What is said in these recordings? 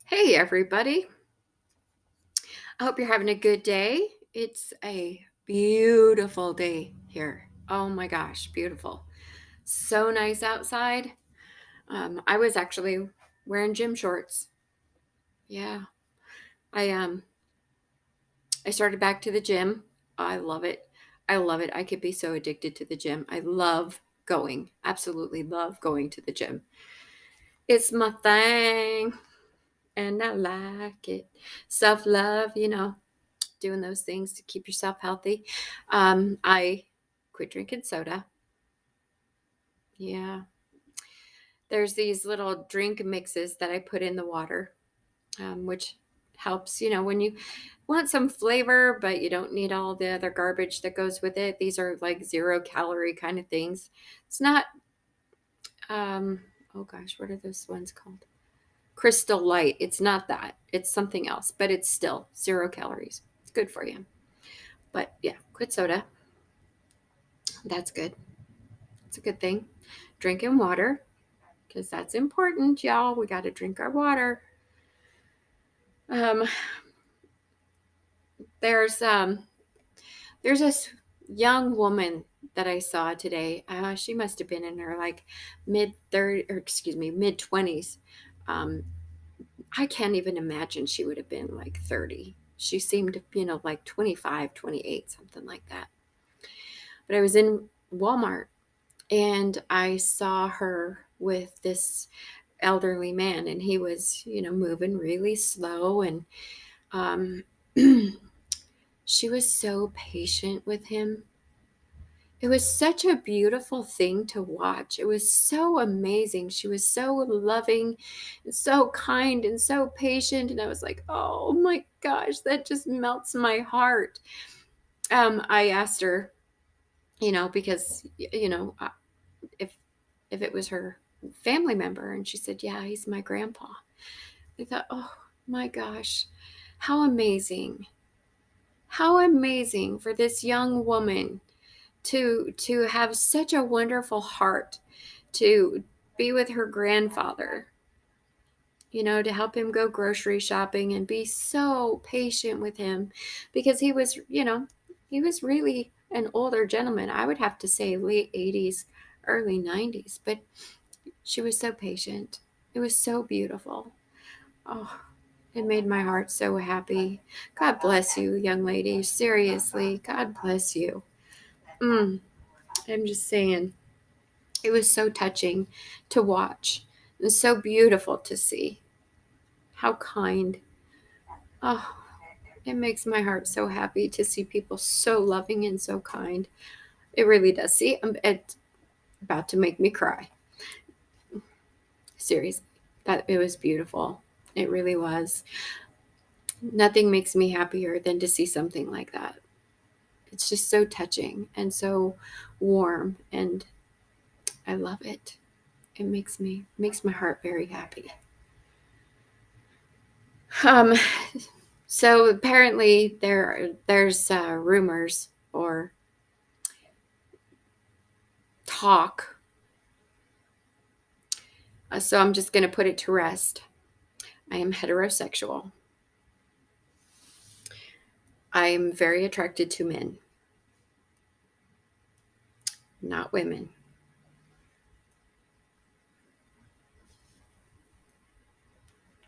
Hey, everybody. I hope you're having a good day. It's a beautiful day here. Oh my gosh, beautiful. So nice outside. I was actually wearing gym shorts. Yeah. I I started back to the gym. I love it. I love it. I could be so addicted to the gym. I love going. Absolutely love going to the gym. It's my thing and I like it. Self-love, doing those things to keep yourself healthy. I quit drinking soda. Yeah. There's these little drink mixes that I put in the water, which helps, when you want some flavor, but you don't need all the other garbage that goes with it. These are like 0 calorie kind of things. It's not, um, oh gosh, what are those ones called? Crystal Light. It's not that. It's something else, but it's still 0 calories. It's good for you. But yeah, quit soda. That's good. It's a good thing. Drinking water, because that's important, y'all. We got to drink our water. Um, there's this young woman that I saw today. She must have been in her like mid 20s. Um, I can't even imagine she would have been like 30. She seemed, like 25, 28, something like that. But I was in Walmart and I saw her with this elderly man, and he was, moving really slow, and um she was so patient with him. It was such a beautiful thing to watch. It was so amazing. She was so loving and so kind and so patient, and I was like, oh my gosh, that just melts my heart. I asked her, because if it was her family member, and she said, yeah, he's my grandpa. I thought, oh my gosh, how amazing. How amazing for this young woman to have such a wonderful heart to be with her grandfather, to help him go grocery shopping and be so patient with him, because he was really an older gentleman. I would have to say late 80s, early 90s, but she was so patient. It was so beautiful. Oh, it made my heart so happy. God bless you, young lady. Seriously, God bless you. Mm, I'm just saying, it was so touching to watch. It was so beautiful to see. How kind. Oh, it makes my heart so happy to see people so loving and so kind. It really does. See, it's about to make me cry. Seriously, that it was beautiful. It really was. Nothing makes me happier than to see something like that. It's just so touching and so warm, and I love it. It makes my heart very happy. Um, so apparently there's rumors or talk. So I'm just going to put it to rest. I am heterosexual. I am very attracted to men, not women.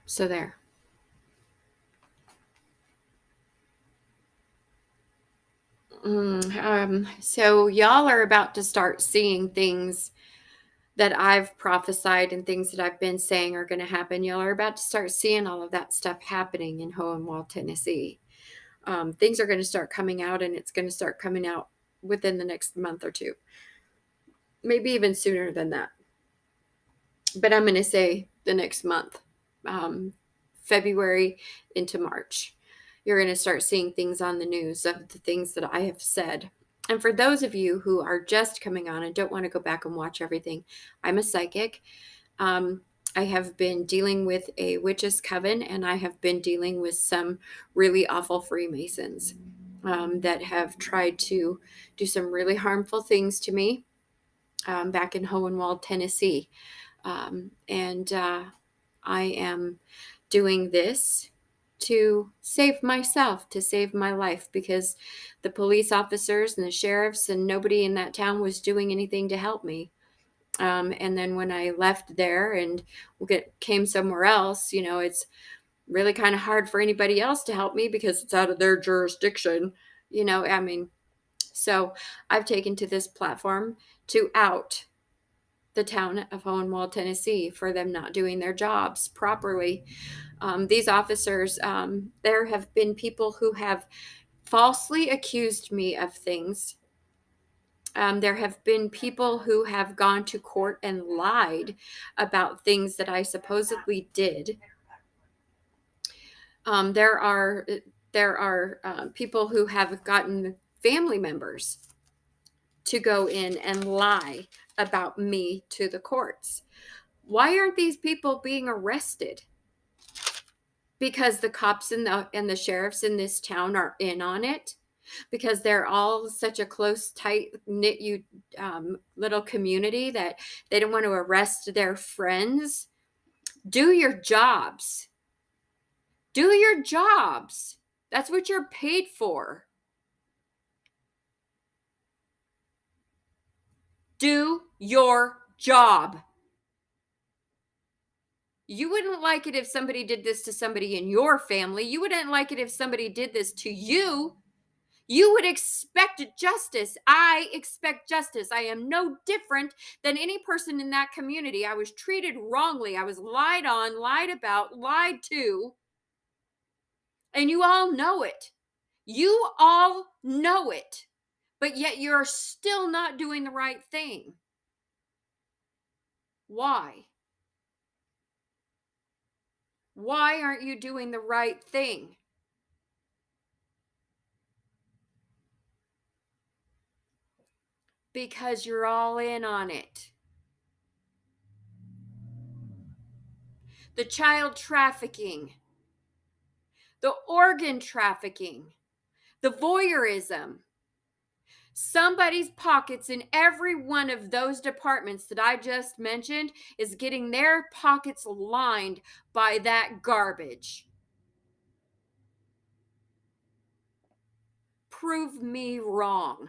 So there. So y'all are about to start seeing things that I've prophesied, and things that I've been saying are going to happen. Y'all are about to start seeing all of that stuff happening in Hohenwald, Tennessee. Things are going to start coming out, and it's going to start coming out within the next month or two, maybe even sooner than that. But I'm going to say the next month, um, February into March. You're going to start seeing things on the news of the things that I have said. And for those of you who are just coming on and don't want to go back and watch everything, I'm a psychic. Um, I have been dealing with a witch's coven, and I have been dealing with some really awful Freemasons that have tried to do some really harmful things to me back in Hohenwald, Tennessee. And I am doing this to save myself, to save my life, because the police officers and the sheriffs and nobody in that town was doing anything to help me. And then when I left there and came somewhere else, it's really kind of hard for anybody else to help me because it's out of their jurisdiction. I mean, so I've taken to this platform to out the town of Hohenwald, Tennessee, for them not doing their jobs properly. These officers, there have been people who have falsely accused me of things. There have been people who have gone to court and lied about things that I supposedly did. There are people who have gotten family members to go in and lie about me to the courts. Why aren't these people being arrested? Because the cops and the sheriffs in this town are in on it, because they're all such a close, tight knit little community that they don't want to arrest their friends. Do your jobs. Do your jobs. That's what you're paid for. Do your job. You wouldn't like it if somebody did this to somebody in your family. You wouldn't like it if somebody did this to you. You would expect justice. I expect justice. I am no different than any person in that community. I was treated wrongly. I was lied on, lied about, lied to. And you all know it. You all know it. But yet you're still not doing the right thing. Why? Why aren't you doing the right thing? Because you're all in on it. The child trafficking, the organ trafficking, the voyeurism. Somebody's pockets in every one of those departments that I just mentioned is getting their pockets lined by that garbage. Prove me wrong.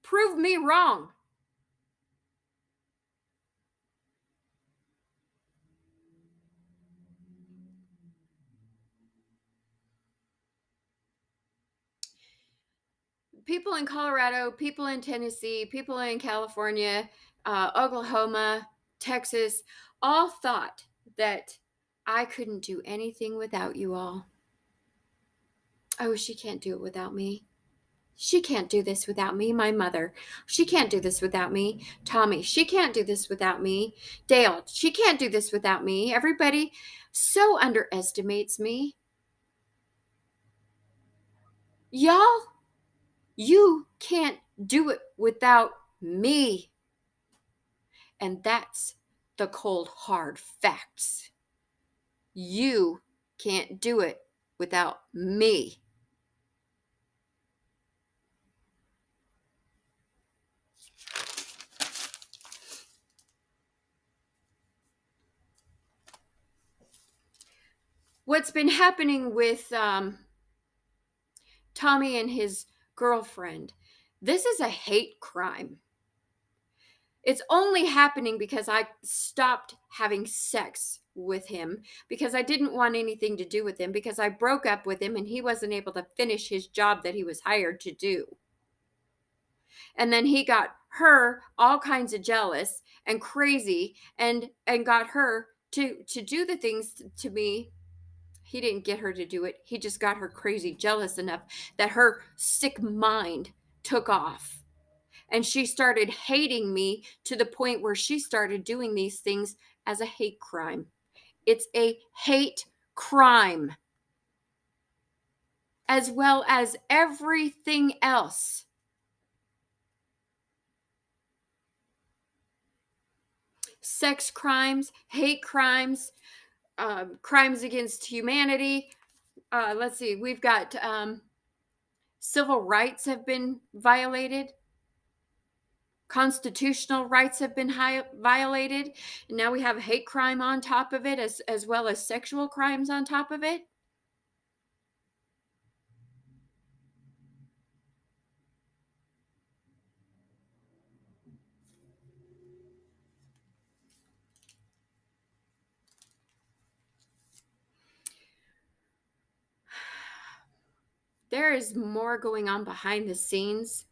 Prove me wrong. People in Colorado, people in Tennessee, people in California, Oklahoma, Texas, all thought that I couldn't do anything without you all. Oh, she can't do it without me. She can't do this without me. My mother, she can't do this without me. Tommy, she can't do this without me. Dale, she can't do this without me. Everybody so underestimates me. Y'all, you can't do it without me. And that's the cold, hard facts. You can't do it without me. What's been happening with Tommy and his girlfriend, this is a hate crime. It's only happening because I stopped having sex with him, because I didn't want anything to do with him, because I broke up with him and he wasn't able to finish his job that he was hired to do. And then he got her all kinds of jealous and crazy and got her to do the things to me. He didn't get her to do it. He just got her crazy jealous enough that her sick mind took off. And she started hating me to the point where she started doing these things as a hate crime. It's a hate crime, as well as everything else. Sex crimes, hate crimes, crimes against humanity. Let's see, we've got civil rights have been violated. constitutional rights have been violated, and now we have hate crime on top of it, as well as sexual crimes on top of it. There is more going on behind the scenes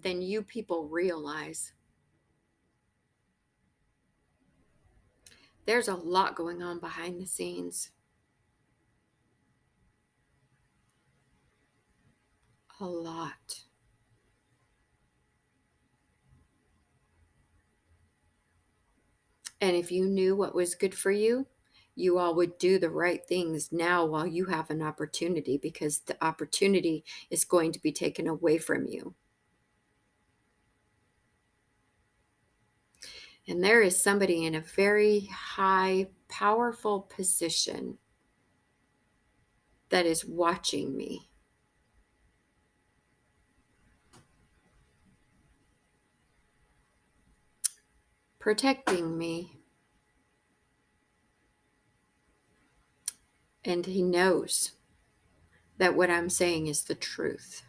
than you people realize. There's a lot going on behind the scenes. A lot. And if you knew what was good for you, you all would do the right things now while you have an opportunity, because the opportunity is going to be taken away from you. And there is somebody in a very high, powerful position that is watching me. Protecting me. And he knows that what I'm saying is the truth.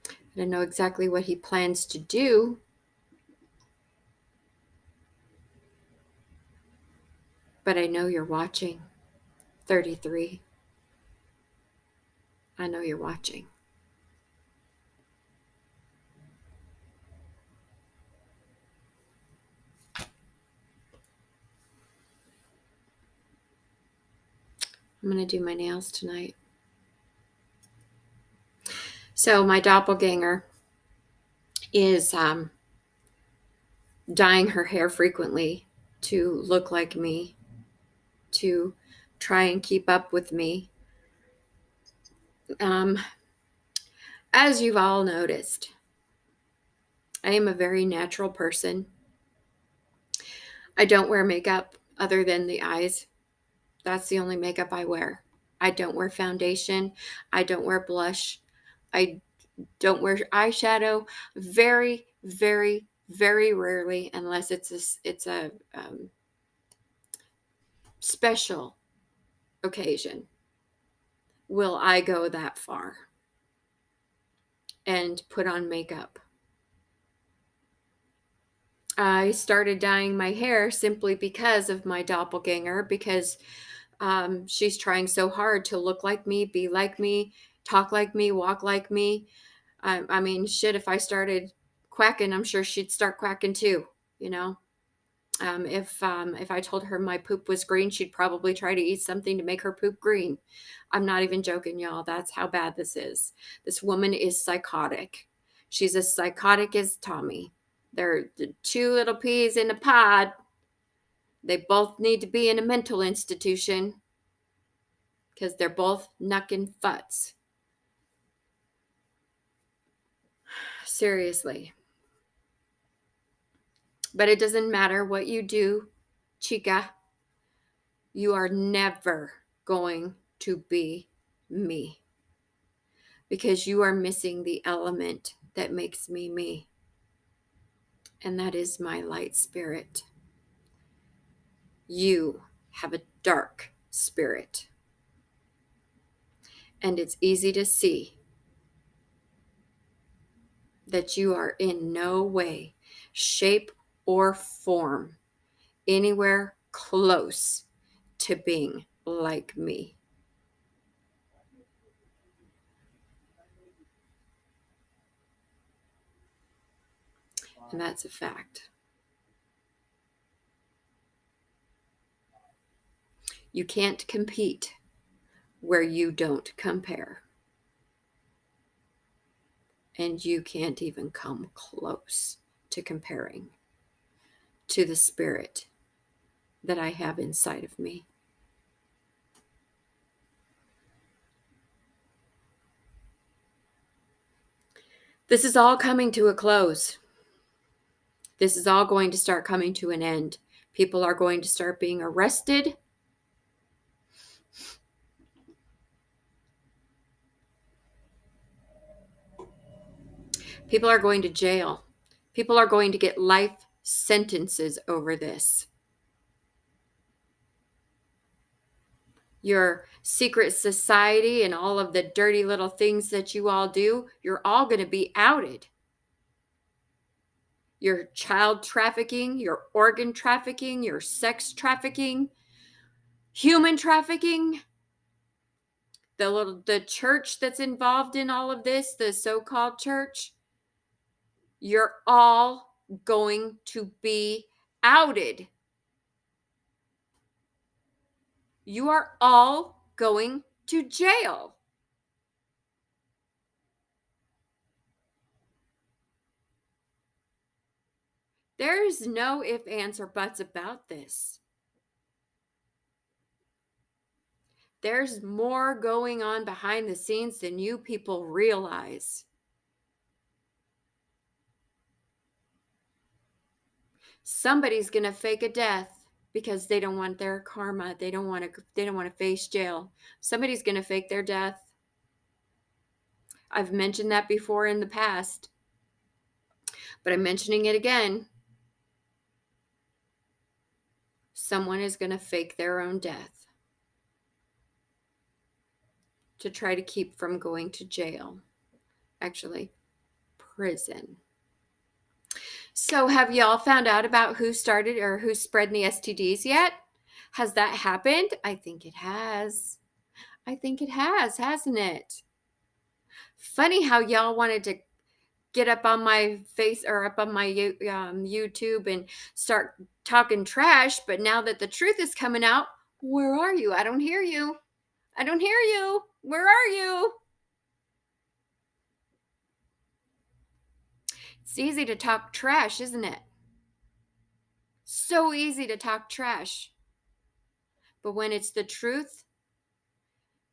I don't know exactly what he plans to do, but I know you're watching. 33. I know you're watching. I'm going to do my nails tonight. So my doppelganger is dyeing her hair frequently to look like me, to try and keep up with me. As you've all noticed, I am a very natural person. I don't wear makeup other than the eyes. That's the only makeup I wear. I don't wear foundation. I don't wear blush. I don't wear eyeshadow. Very, very, very rarely, unless it's a special occasion, will I go that far and put on makeup. I started dyeing my hair simply because of my doppelganger, because she's trying so hard to look like me, be like me, talk like me, walk like me. I mean, shit, if I started quacking, I'm sure she'd start quacking too, you know? If I told her my poop was green, she'd probably try to eat something to make her poop green. I'm not even joking, y'all. That's how bad this is. This woman is psychotic. She's as psychotic as Tommy. They're the two little peas in a pod. They both need to be in a mental institution because they're both knuckin' futs. Seriously. But it doesn't matter what you do, chica. You are never going to be me, because you are missing the element that makes me me, and that is my light spirit. You have a dark spirit, and it's easy to see that you are in no way, shape, or form anywhere close to being like me. And that's a fact. You can't compete where you don't compare. And you can't even come close to comparing to the spirit that I have inside of me. This is all coming to a close. This is all going to start coming to an end. People are going to start being arrested. People are going to jail. People are going to get life sentences over this. Your secret society and all of the dirty little things that you all do, you're all going to be outed. Your child trafficking, your organ trafficking, your sex trafficking, human trafficking, the church that's involved in all of this, the so-called church, you're all going to be outed. You are all going to jail. There's no ifs, ands, or buts about this. There's more going on behind the scenes than you people realize. Somebody's going to fake a death because they don't want their karma. They don't want to face jail. Somebody's going to fake their death. I've mentioned that before in the past, but I'm mentioning it again. Someone is going to fake their own death to try to keep from going to jail. Actually, prison. So have y'all found out about who started or who's spreading the STDs yet? Has that happened? I think it has. I think it has, hasn't it? Funny how y'all wanted to get up on my face or up on my YouTube and start talking trash, but now that the truth is coming out, where are you? I don't hear you. I don't hear you. Where are you? It's easy to talk trash, isn't it? So easy to talk trash. But when it's the truth,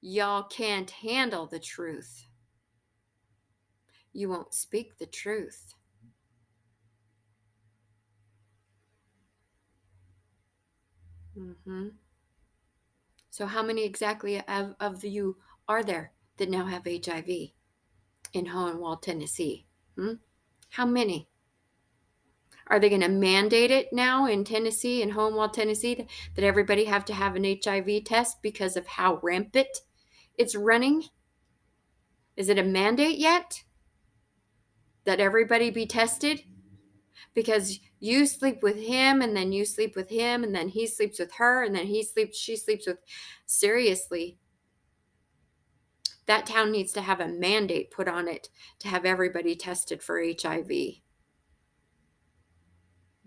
y'all can't handle the truth. You won't speak the truth. So how many exactly of you are there that now have HIV in Hohenwald, Tennessee? How many? Are they going to mandate it now in Tennessee, in Hohenwald, Tennessee, that everybody have to have an HIV test because of how rampant it's running? Is it a mandate yet that everybody be tested? Because you sleep with him and then you sleep with him and then he sleeps with her and then she sleeps with. Seriously, that town needs to have a mandate put on it to have everybody tested for HIV.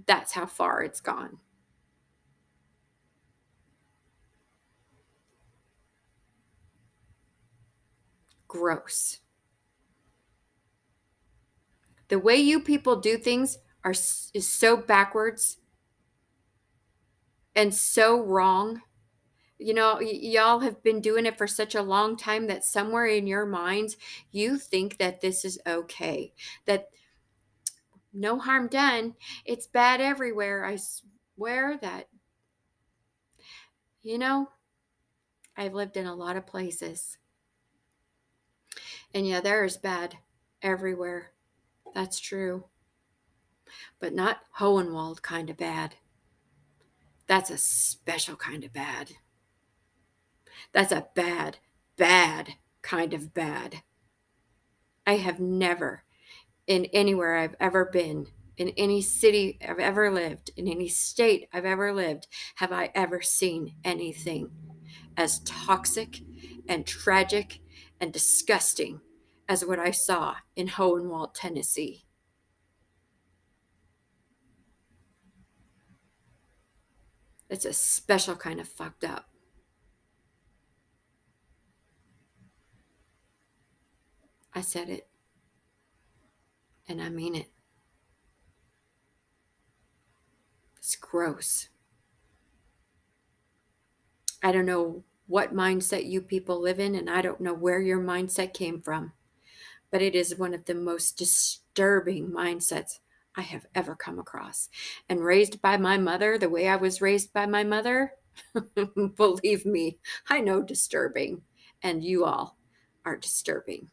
That's how far it's gone. Gross. The way you people do things is so backwards and so wrong. You know, y'all have been doing it for such a long time that somewhere in your minds, you think that this is okay. That no harm done. It's bad everywhere. I swear that, I've lived in a lot of places. And yeah, there is bad everywhere. That's true. But not Hohenwald kind of bad. That's a special kind of bad. That's a bad, bad kind of bad. I have never, in anywhere I've ever been, in any city I've ever lived, in any state I've ever lived, have I ever seen anything as toxic and tragic and disgusting as what I saw in Hohenwald, Tennessee. It's a special kind of fucked up. I said it. And I mean it. It's gross. I don't know what mindset you people live in, and I don't know where your mindset came from, but it is one of the most disturbing mindsets I have ever come across. And raised by my mother, the way I was raised by my mother, believe me, I know disturbing, and you all are disturbing.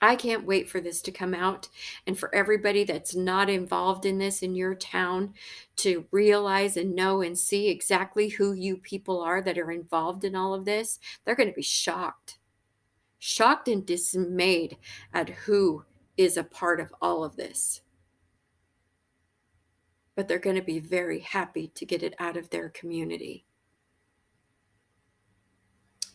I can't wait for this to come out and for everybody that's not involved in this in your town to realize and know and see exactly who you people are that are involved in all of this. They're going to be shocked, shocked and dismayed at who is a part of all of this. But they're going to be very happy to get it out of their community.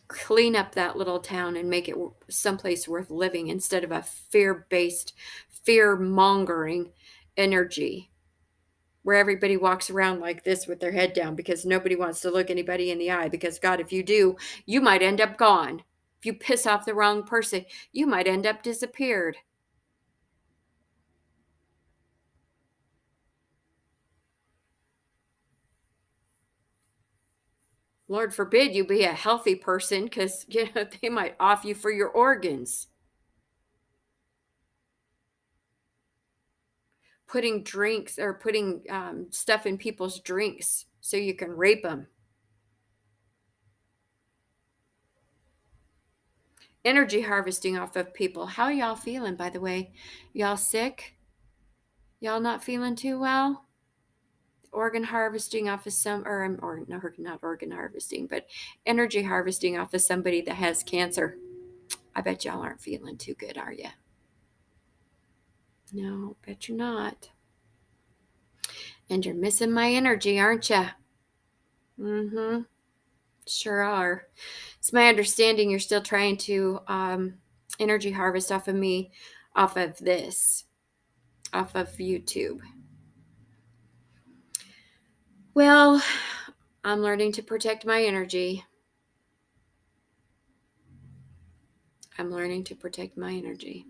Clean up that little town and make it someplace worth living instead of a fear-based, fear-mongering energy where everybody walks around like this with their head down because nobody wants to look anybody in the eye. Because, God, if you do, you might end up gone. If you piss off the wrong person, you might end up disappeared. Lord forbid you be a healthy person, because they might off you for your organs. Putting drinks or putting stuff in people's drinks so you can rape them. Energy harvesting off of people. How y'all feeling, by the way? Y'all sick? Y'all not feeling too well? Organ harvesting off of or no, not organ harvesting, but energy harvesting off of somebody that has cancer. I bet y'all aren't feeling too good, are you? No, bet you're not. And you're missing my energy, aren't you? Mm-hmm. Sure are. It's my understanding you're still trying to energy harvest off of me, off of this, off of YouTube. Well, I'm learning to protect my energy. I'm learning to protect my energy.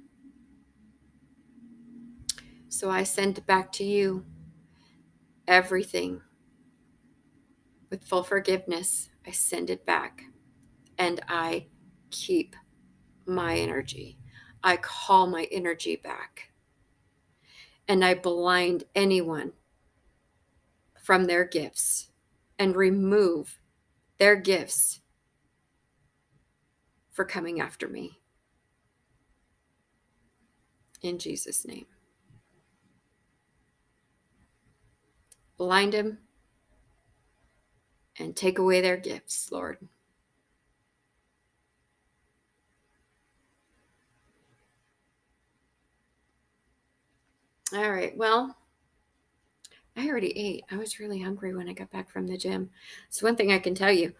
So I send back to you everything with full forgiveness. I send it back and I keep my energy. I call my energy back. And I blind anyone from their gifts and remove their gifts for coming after me. In Jesus' name. Blind them and take away their gifts, Lord. All right. Well, I already ate. I was really hungry when I got back from the gym. So one thing I can tell you,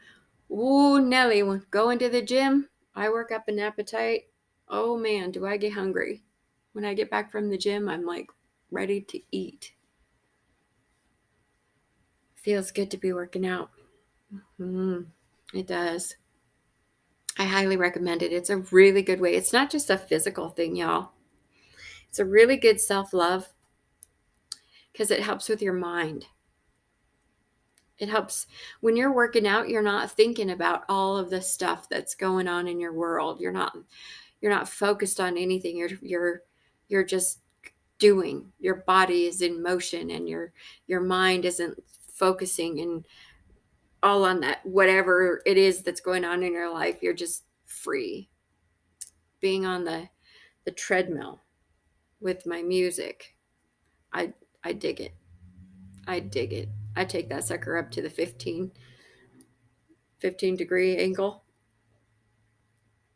ooh, Nelly, when going to the gym, I work up an appetite. Oh man, do I get hungry. When I get back from the gym, I'm like ready to eat. Feels good to be working out. It does. I highly recommend it. It's a really good way. It's not just a physical thing, y'all. It's a really good self-love because it helps with your mind. It helps when you're working out, you're not thinking about all of the stuff that's going on in your world. You're not focused on anything. You're just doing. Your body is in motion and your mind isn't focusing and all on that whatever it is that's going on in your life. You're just free. Being on the treadmill with my music. I dig it. I dig it. I take that sucker up to the 15 degree angle.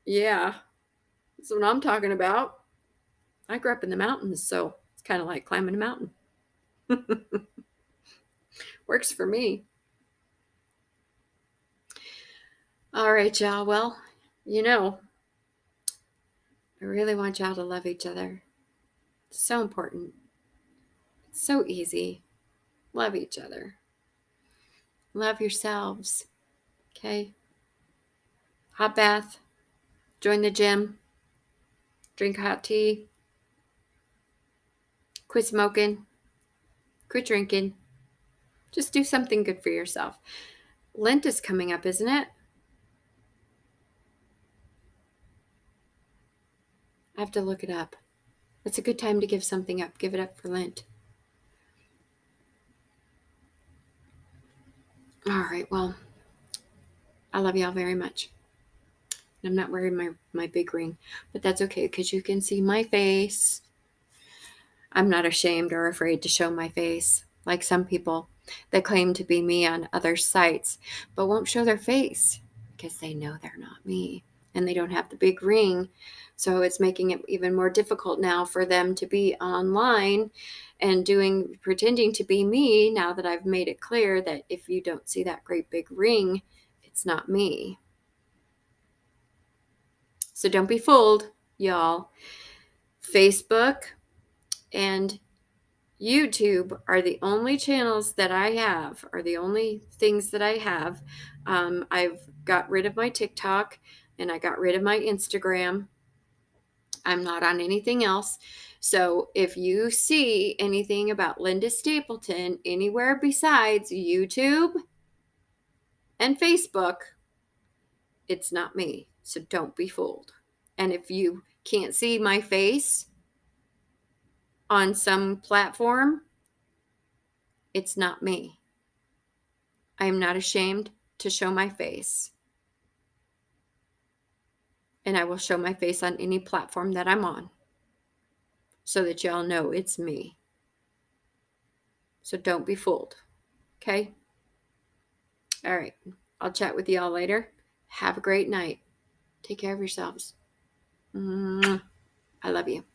Yeah, that's what I'm talking about. I grew up in the mountains, so it's kind of like climbing a mountain. Works for me. All right, y'all. Well, I really want y'all to love each other. It's so important. It's so easy. Love each other. Love yourselves. Okay? Hot bath. Join the gym. Drink hot tea. Quit smoking. Quit drinking. Just do something good for yourself. Lent is coming up, isn't it? I have to look it up. It's a good time to give something up. Give it up for Lent. All right. Well, I love y'all very much. I'm not wearing my big ring, but that's okay because you can see my face. I'm not ashamed or afraid to show my face, like some people that claim to be me on other sites, but won't show their face because they know they're not me and they don't have the big ring. So it's making it even more difficult now for them to be online and pretending to be me now that I've made it clear that if you don't see that great big ring, it's not me. So don't be fooled, y'all. Facebook and YouTube are the only channels that I have, are the only things that I have. I've got rid of my TikTok and I got rid of my Instagram. I'm not on anything else. So if you see anything about Linda Stapleton anywhere besides YouTube and Facebook, it's not me. So don't be fooled. And if you can't see my face on some platform, it's not me. I am not ashamed to show my face. And I will show my face on any platform that I'm on so that y'all know it's me. So don't be fooled. Okay? All right. I'll chat with y'all later. Have a great night. Take care of yourselves. I love you.